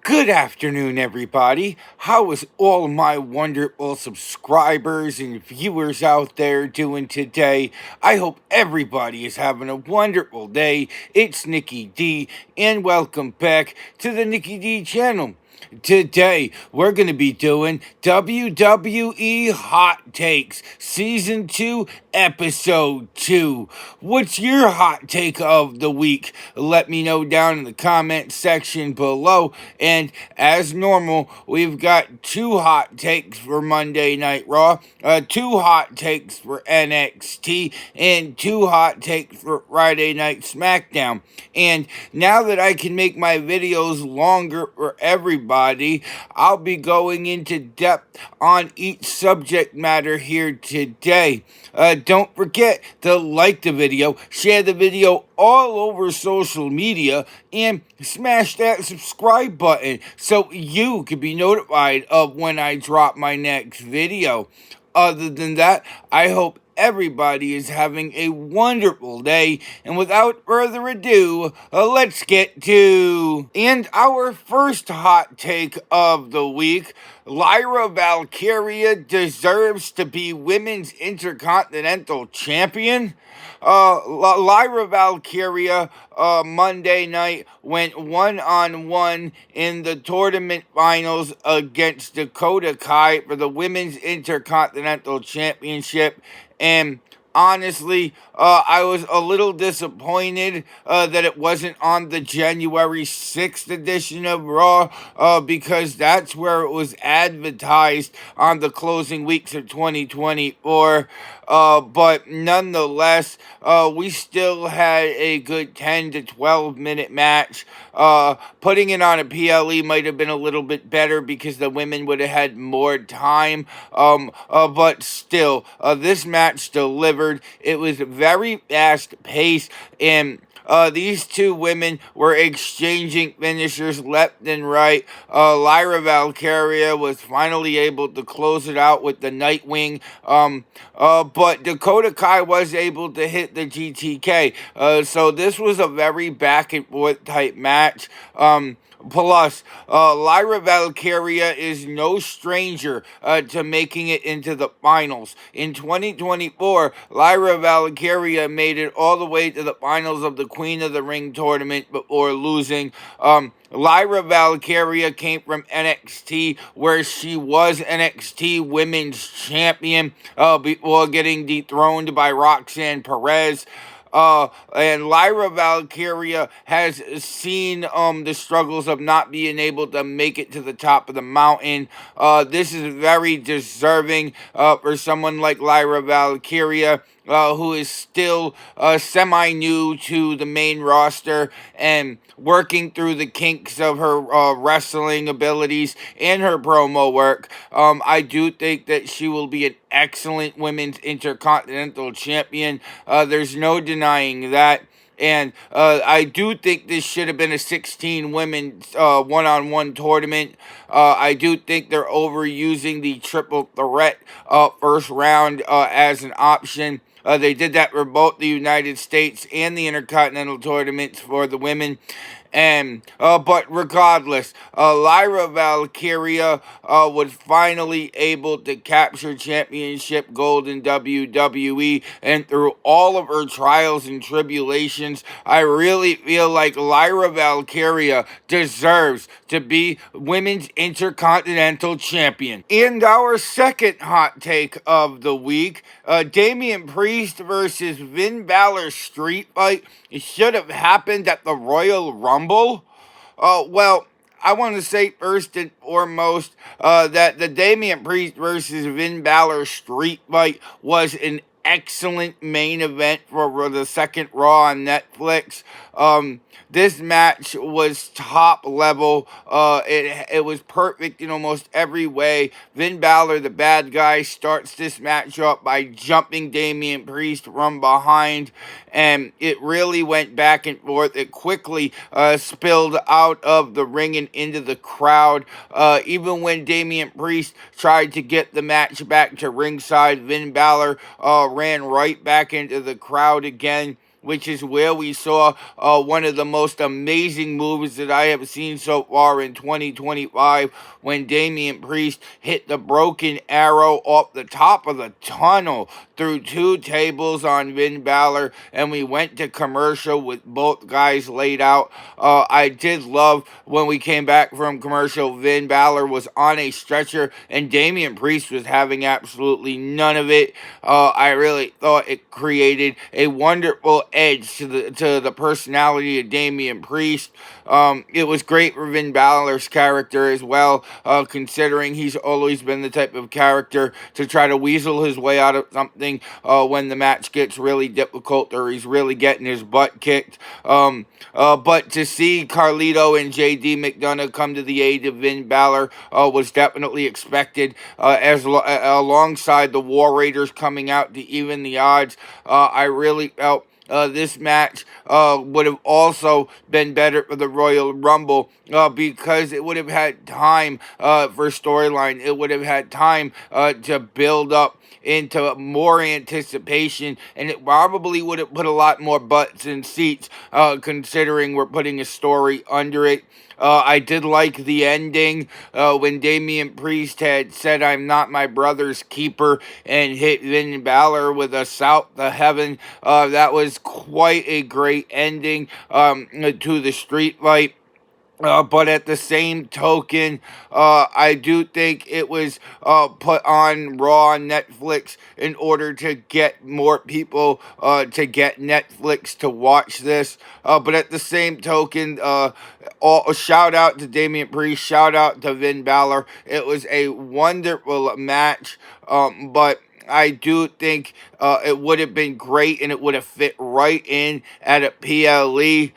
Good afternoon, everybody. How is all my wonderful subscribers and viewers out there doing today? I hope everybody is having a wonderful day. It's Nikki D, and welcome back to the Nikki D channel. Today, we're going to be doing WWE Hot Takes, Season 2, Episode 2. What's your hot take of the week? Let me know down in the comment section below. And as normal, we've got two hot takes for Monday Night Raw, two hot takes for NXT, and two hot takes for Friday Night SmackDown. And now that I can make my videos longer for everybody, I'll be going into depth on each subject matter here today. Don't forget to like the video, share the video all over social media, and smash that subscribe button so you can be notified of when I drop my next video. Other than that, I hope everybody is having a wonderful day, and without further ado, let's get to our first hot take of the week. Lyra Valkyria deserves to be Women's Intercontinental Champion. Lyra Valkyria Monday night went one-on-one in the tournament finals against Dakota Kai for the Women's Intercontinental Championship. And honestly, I was a little disappointed that it wasn't on the January 6th edition of Raw because that's where it was advertised on the closing weeks of 2024. But nonetheless, we still had a good 10 to 12 minute match. Putting it on a PLE might have been a little bit better because the women would have had more time. But still, this match delivered. It was very fast paced, and these two women were exchanging finishers left and right. Lyra Valkyria was finally able to close it out with the Nightwing. But Dakota Kai was able to hit the GTK. So this was a very back and forth type match. Plus, Lyra Valkyria is no stranger to making it into the finals. In 2024, Lyra Valkyria made it all the way to the finals of the Queen of the Ring tournament before losing. Lyra Valkyria came from NXT, where she was NXT Women's Champion before getting dethroned by Roxanne Perez. And Lyra Valkyria has seen the struggles of not being able to make it to the top of the mountain. This is very deserving for someone like Lyra Valkyria, who is still semi-new to the main roster and working through the kinks of her wrestling abilities and her promo work. I do think that she will be an excellent Women's Intercontinental Champion. There's no denying that. And I do think this should have been a 16 women one-on-one tournament. I do think they're overusing the triple threat first round as an option. They did that for both the United States and the Intercontinental tournaments for the women. And but regardless, Lyra Valkyria was finally able to capture championship gold in WWE, and through all of her trials and tribulations, I really feel like Lyra Valkyria deserves to be Women's Intercontinental Champion. And our second hot take of the week, Damian Priest versus Finn Balor street fight should have happened at the Royal Rumble. Well, I want to say first and foremost that the Damian Priest versus Finn Balor street fight was an excellent main event for the second Raw on Netflix. This match was top level. It was perfect in almost every way. Finn Balor, the bad guy, starts this match up by jumping Damian Priest from behind, and it really went back and forth. It quickly spilled out of the ring and into the crowd. Even when Damian Priest tried to get the match back to ringside, Finn Balor ran right back into the crowd again. which is where we saw one of the most amazing moves that I have seen so far in 2025 when Damian Priest hit the broken arrow off the top of the tunnel through two tables on Finn Balor, and we went to commercial with both guys laid out. I did love when we came back from commercial, Finn Balor was on a stretcher and Damian Priest was having absolutely none of it. I really thought it created a wonderful edge to the personality of Damian Priest. It was great for Finn Balor's character as well, considering he's always been the type of character to try to weasel his way out of something when the match gets really difficult or he's really getting his butt kicked. But to see Carlito and JD McDonough come to the aid of Finn Balor was definitely expected, alongside the War Raiders coming out to even the odds. I really felt this match would have also been better for the Royal Rumble because it would have had time for storyline. It would have had time to build up into more anticipation, and it probably would have put a lot more butts in seats considering we're putting a story under it. I did like the ending when Damian Priest had said, "I'm not my brother's keeper," and hit Finn Balor with a South to Heaven. That was quite a great ending to the street fight. But at the same token, I do think it was put on Raw on Netflix in order to get more people to get Netflix to watch this. But at the same token, shout out to Damian Priest, shout out to Finn Balor. It was a wonderful match, but I do think it would have been great and it would have fit right in at a PLE,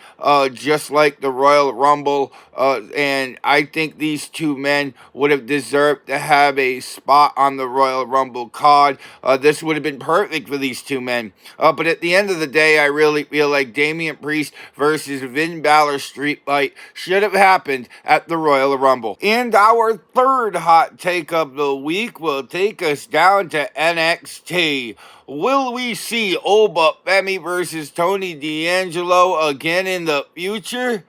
just like the Royal Rumble. And I think these two men would have deserved to have a spot on the Royal Rumble card. This would have been perfect for these two men. But at the end of the day, I really feel like Damian Priest versus Finn Balor street fight should have happened at the Royal Rumble. And our third hot take of the week will take us down to NXT. Will we see Oba Femi versus Tony D'Angelo again in the future?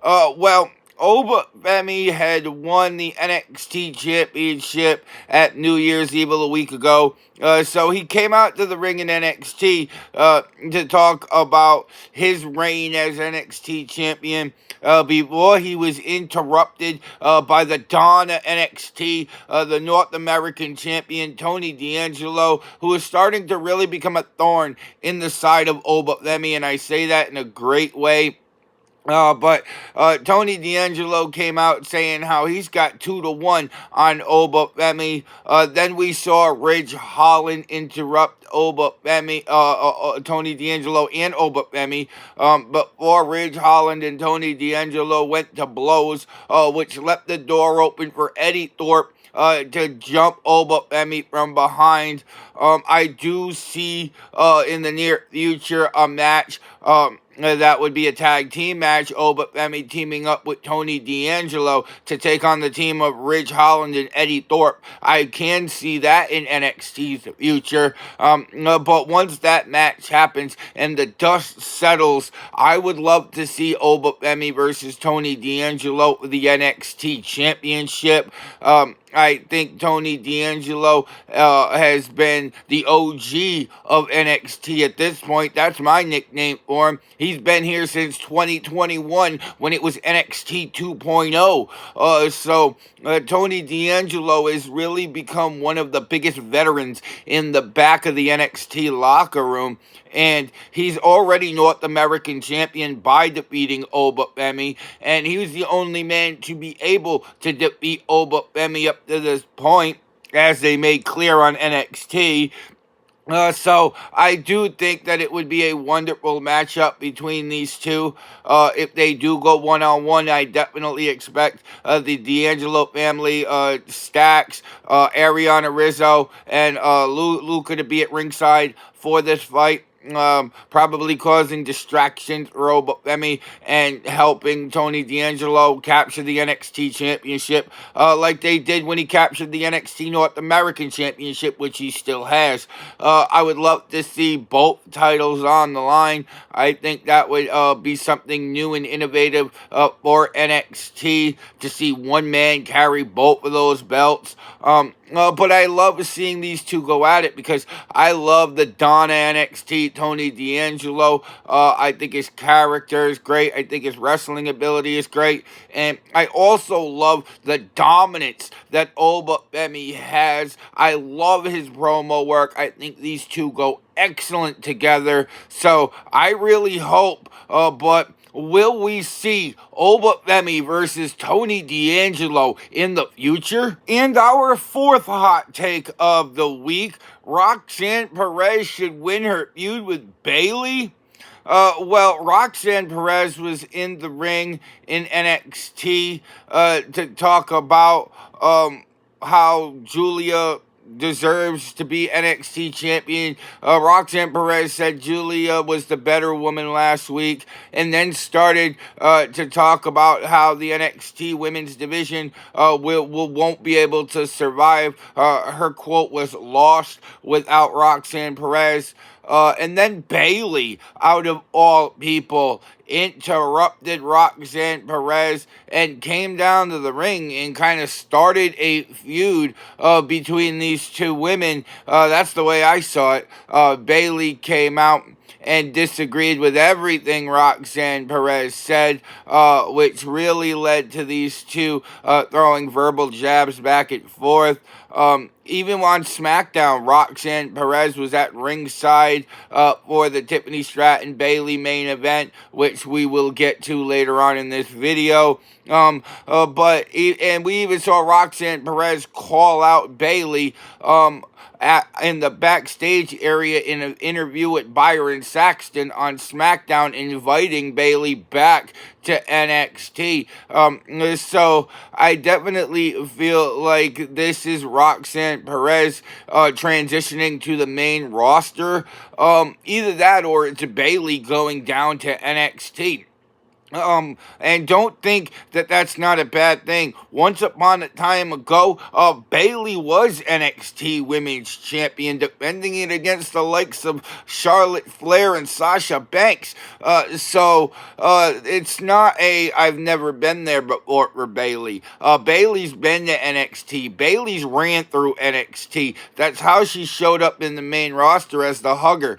Well, Oba Femi had won the NXT Championship at New Year's Eve a week ago. So he came out to the ring in NXT to talk about his reign as NXT champion before he was interrupted by the Dawn of NXT, the North American champion, Tony D'Angelo, who is starting to really become a thorn in the side of Oba Femi, and I say that in a great way. But Tony D'Angelo came out saying how he's got 2-1 on Oba Femi. Then we saw Ridge Holland interrupt Oba Femi, Tony D'Angelo and Oba Femi. Before Ridge Holland and Tony D'Angelo went to blows, which left the door open for Eddie Thorpe to jump Oba Femi from behind. I do see in the near future a match that would be a tag team match, Oba Femi teaming up with Tony D'Angelo to take on the team of Ridge Holland and Eddie Thorpe. I can see that in NXT's future. But once that match happens and the dust settles, I would love to see Oba Femi versus Tony D'Angelo for the NXT Championship. I think Tony D'Angelo has been the OG of NXT at this point. That's my nickname for him. He's been here since 2021 when it was NXT 2.0. So Tony D'Angelo has really become one of the biggest veterans in the back of the NXT locker room. And he's already North American champion by defeating Oba Femi. And he was the only man to be able to defeat Oba Femi up to this point, as they made clear on NXT. So I do think that it would be a wonderful matchup between these two. If they do go one-on-one, I definitely expect the D'Angelo family, Stax, Ariana Rizzo, and Luca to be at ringside for this fight. probably causing distractions for Obafemi and helping Tony D'Angelo capture the NXT Championship, like they did when he captured the NXT North American Championship, which he still has. I would love to see both titles on the line. I think that would be something new and innovative for NXT to see one man carry both of those belts. But I love seeing these two go at it because I love the Donna NXT Tony D'Angelo. I think his character is great. I think his wrestling ability is great. And I also love the dominance that Obafemi has. I love his promo work. I think these two go excellent together. So I really hope, but will we see Obafemi versus Tony D'Angelo in the future? And our fourth hot take of the week, Roxanne Perez should win her feud with Bayley. Well, Roxanne Perez was in the ring in NXT to talk about how Julia deserves to be NXT champion. Roxanne Perez said Julia was the better woman last week, and then started to talk about how the NXT women's division won't be able to survive. Her quote was "lost" without Roxanne Perez. And then Bayley, out of all people, interrupted Roxanne Perez and came down to the ring and kind of started a feud between these two women. That's the way I saw it. Bayley came out and disagreed with everything Roxanne Perez said, which really led to these two throwing verbal jabs back and forth. Even on SmackDown, Roxanne Perez was at ringside for the Tiffany Stratton Bayley main event, which we will get to later on in this video. And we even saw Roxanne Perez call out Bayley in the backstage area in an interview with Byron Saxton on SmackDown, inviting Bayley back to NXT. So I definitely feel like this is Roxanne Perez transitioning to the main roster. Either that or it's Bayley going down to NXT. And don't think that that's not a bad thing. Once upon a time ago, Bayley was NXT Women's Champion, defending it against the likes of Charlotte Flair and Sasha Banks. So it's not I've never been there before for Bayley. Bayley's been to NXT. Bayley's ran through NXT. That's how she showed up in the main roster as the hugger.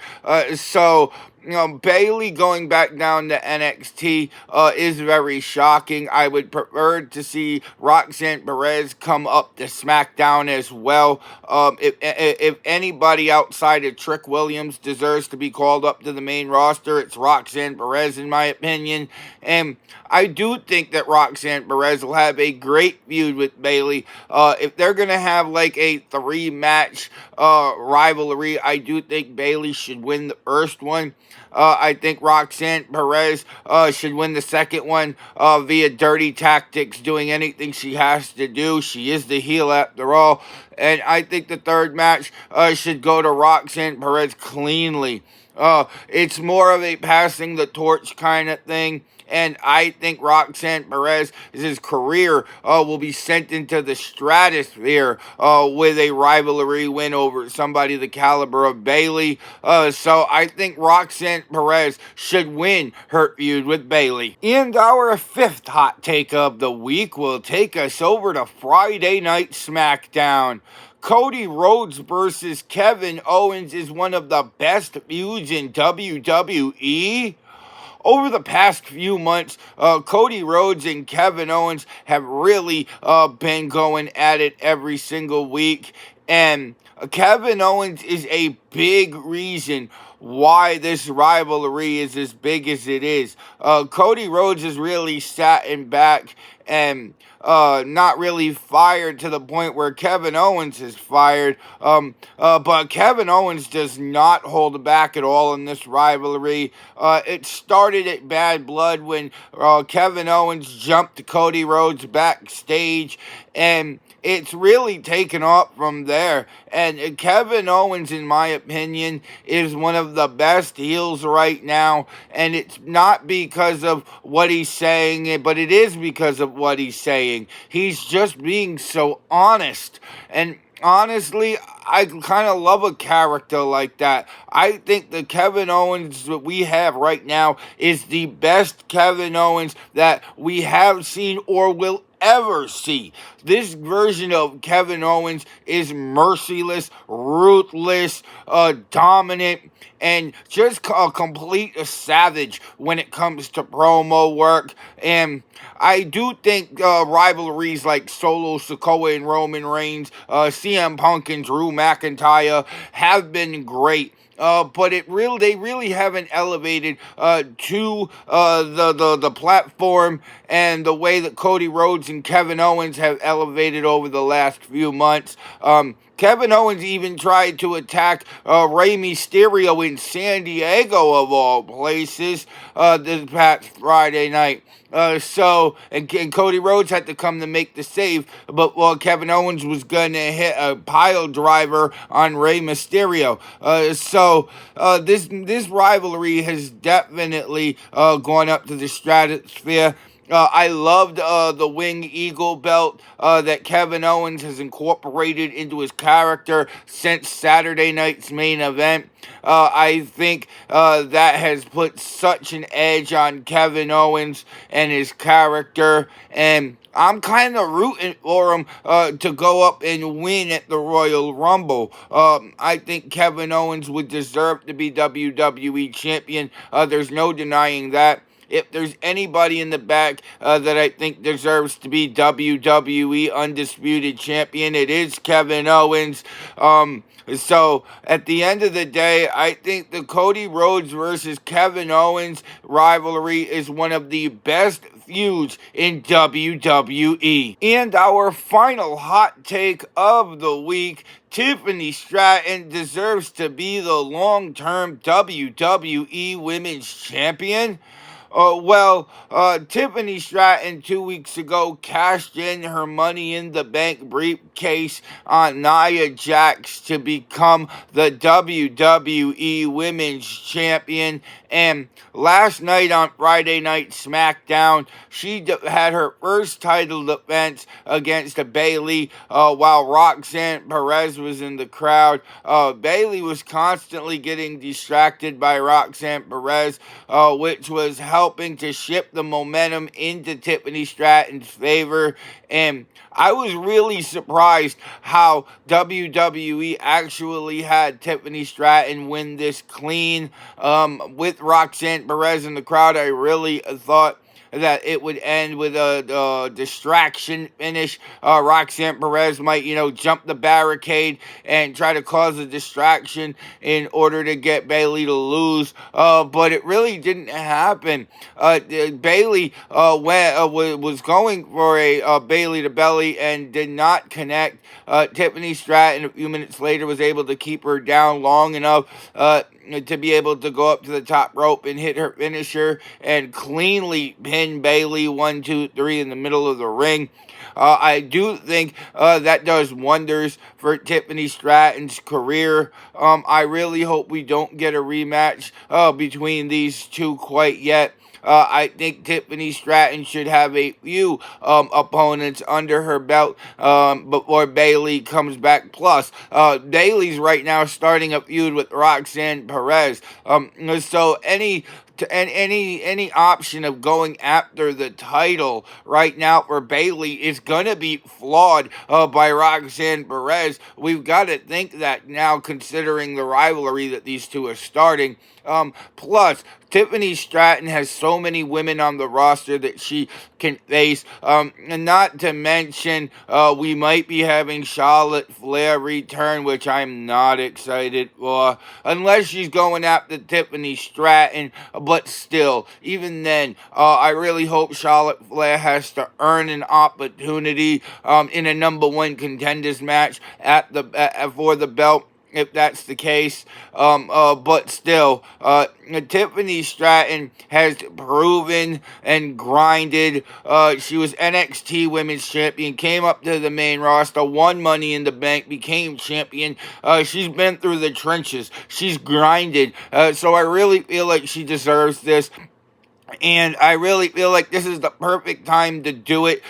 Bayley going back down to NXT is very shocking. I would prefer to see Roxanne Perez come up to SmackDown as well. If anybody outside of Trick Williams deserves to be called up to the main roster, it's Roxanne Perez, in my opinion. And I do think that Roxanne Perez will have a great feud with Bayley. If they're going to have like a 3-match rivalry, I do think Bayley should win the first one. I think Roxanne Perez should win the second one via dirty tactics, doing anything she has to do. She is the heel after all. And I think the third match should go to Roxanne Perez cleanly. It's more of a passing the torch kind of thing. And I think Roxanne Perez's career will be sent into the stratosphere with a rivalry win over somebody the caliber of Bayley. So I think Roxanne Perez should win her feud with Bayley. And our fifth hot take of the week will take us over to Friday Night SmackDown. Cody Rhodes versus Kevin Owens is one of the best feuds in WWE. Over the past few months, Cody Rhodes and Kevin Owens have really been going at it every single week. And Kevin Owens is a big reason why this rivalry is as big as it is. Cody Rhodes has really sat back and not really fired to the point where Kevin Owens is fired. But Kevin Owens does not hold back at all in this rivalry. It started at Bad Blood when Kevin Owens jumped Cody Rhodes backstage, and it's really taken off from there. And Kevin Owens, in my opinion, is one of the best heels right now. And it's not because of what he's saying, but it is because of what he's saying. He's just being so honest. And honestly, I kind of love a character like that. I think the Kevin Owens that we have right now is the best Kevin Owens that we have seen or will ever see. This version of Kevin Owens is merciless, ruthless, dominant, and just a complete savage when it comes to promo work. And I do think rivalries like Solo Sikoa and Roman Reigns, CM Punk and Drew McIntyre have been great. But they really haven't elevated to the platform and the way that Cody Rhodes and Kevin Owens have elevated over the last few months. Kevin Owens even tried to attack Rey Mysterio in San Diego, of all places, this past Friday night. And Cody Rhodes had to come to make the save, but Kevin Owens was going to hit a pile driver on Rey Mysterio. This rivalry has definitely gone up to the stratosphere. I loved the Wing Eagle belt that Kevin Owens has incorporated into his character since Saturday night's main event. I think that has put such an edge on Kevin Owens and his character, and I'm kind of rooting for him to go up and win at the Royal Rumble. I think Kevin Owens would deserve to be WWE champion. There's no denying that. If there's anybody in the back that I think deserves to be WWE Undisputed Champion, it is Kevin Owens. So at the end of the day, I think the Cody Rhodes versus Kevin Owens rivalry is one of the best feuds in WWE. And our final hot take of the week: Tiffany Stratton deserves to be the long-term WWE Women's Champion. Tiffany Stratton 2 weeks ago cashed in her Money in the Bank briefcase on Nia Jax to become the WWE Women's Champion. And last night on Friday Night SmackDown, she had her first title defense against Bayley while Roxanne Perez was in the crowd. Bayley was constantly getting distracted by Roxanne Perez, which was helping to shift the momentum into Tiffany Stratton's favor. And I was really surprised how WWE actually had Tiffany Stratton win this clean. With Roxanne Perez in the crowd, I really thought that it would end with a distraction finish. Roxanne Perez might, jump the barricade and try to cause a distraction in order to get Bayley to lose. But it really didn't happen. Bayley was going for a Bayley to belly and did not connect. Tiffany Stratton, a few minutes later, was able to keep her down long enough to be able to go up to the top rope and hit her finisher and cleanly pin Bayley 1, 2, 3 in the middle of the ring. I do think that does wonders for Tiffany Stratton's career. I really hope we don't get a rematch between these two quite yet. I think Tiffany Stratton should have a few opponents under her belt before Bayley comes back. Plus, Bayley's right now starting a feud with Roxanne Perez. So any option of going after the title right now for Bayley is gonna be flawed by Roxanne Perez. We've got to think that now, considering the rivalry that these two are starting. Plus, Tiffany Stratton has so many women on the roster that she can face. And not to mention, we might be having Charlotte Flair return, which I'm not excited for, unless she's going after Tiffany Stratton. but still, even then, I really hope Charlotte Flair has to earn an opportunity in a number one contenders match for the belt, if that's the case. But still, Tiffany Stratton has proven and grinded. She was NXT Women's Champion, came up to the main roster, won Money in the Bank, became champion. She's been through the trenches. She's grinded. So I really feel like she deserves this. And I really feel like this is the perfect time to do it.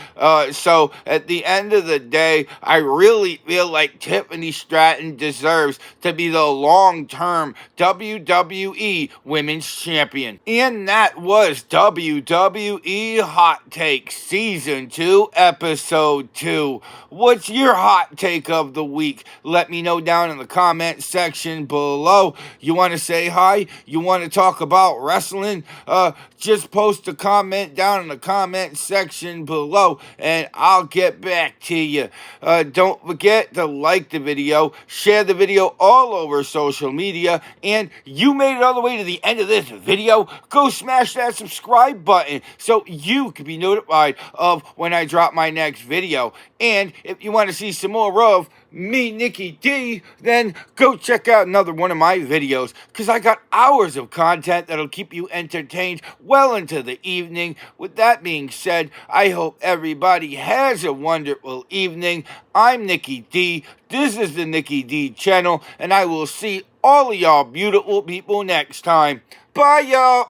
So at the end of the day, I really feel like Tiffany Stratton deserves to be the long-term WWE Women's Champion. And that was WWE Hot Take Season 2, Episode 2. What's your hot take of the week? Let me know down in the comment section below. You want to say hi? You want to talk about wrestling? Just post a comment down in the comment section below and I'll get back to you. Don't forget to like the video, share the video all over social media, and you made it all the way to the end of this video. Go smash that subscribe button so you can be notified of when I drop my next video. And if you want to see some more of me, Nikki D, then go check out another one of my videos, because I got hours of content that'll keep you entertained well into the evening. With that being said, I hope everybody has a wonderful evening. I'm Nikki D. This is the Nikki D channel, and I will see all of y'all beautiful people next time. Bye, y'all.